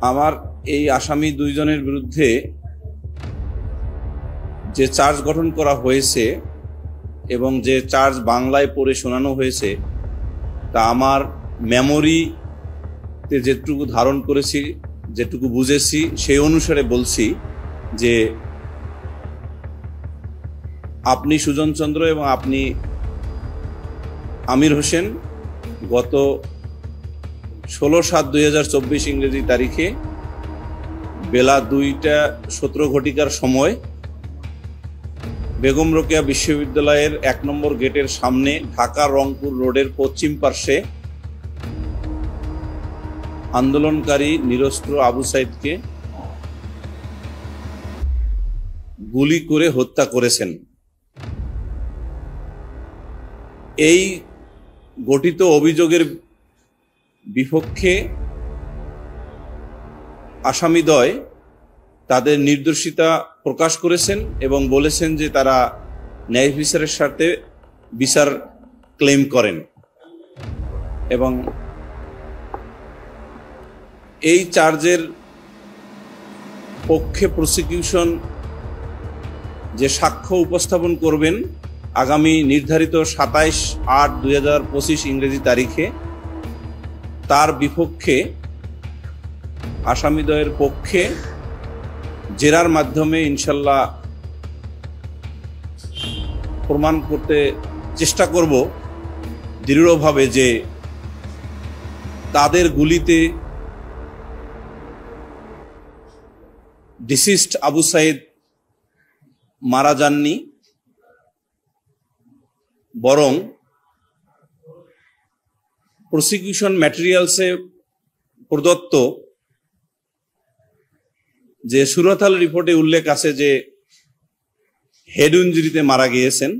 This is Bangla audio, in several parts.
আমার এই আসামি দুইজনের বিরুদ্ধে যে চার্জ গঠন করা হয়েছে এবং যে চার্জ বাংলায় পড়ে শোনানো হয়েছে তা আমার মেমোরিতে যেটুকু ধারণ করেছি, যেটুকু বুঝেছি সেই অনুসারে বলছি যে আপনি সুজন চন্দ্র এবং আপনি আমির হোসেন গত 16/7/2024 ইংরেজি তারিখে বেলা 2:17 ঘটিকার সময় বেগম রোকেয়া বিশ্ববিদ্যালয়ের 1 নম্বর গেটের সামনে ঢাকা রংপুর রোডের পশ্চিম পার্শ্বে আন্দোলনকারী নিরস্ত্র আবু সাইদকে গুলি করে হত্যা করেছেন। এই গঠিত অভিযোগের বিপক্ষে আসামিদ্বয় তাদের নির্দোষিতা প্রকাশ করেছেন এবং বলেছেন যে তারা ন্যায় বিচারের স্বার্থে বিচার ক্লেম করেন এবং এই চার্জের পক্ষে প্রসিকিউশন যে সাক্ষ্য উপস্থাপন করবেন আগামী নির্ধারিত 27/8/2025 ইংরেজি তারিখে, তার বিপক্ষে আসামিদ্বয়ের পক্ষে জেরার মাধ্যমে ইনশাল্লাহ প্রমাণ করতে চেষ্টা করব দৃঢ়ভাবে যে তাদের গুলিতে ডিসিস্ট আবু সাইদ মারা যাননি, বরং প্রসিকিউশন ম্যাটেরিয়ালসে প্রদত্ত যে সুরতাল রিপোর্টে উল্লেখ আছে যে হেড ইনজুরিতে মারা গিয়েছেন,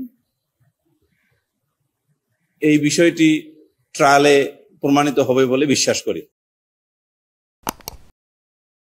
এই বিষয়টি ট্রায়ালে প্রমাণিত হবে বলে বিশ্বাস করি।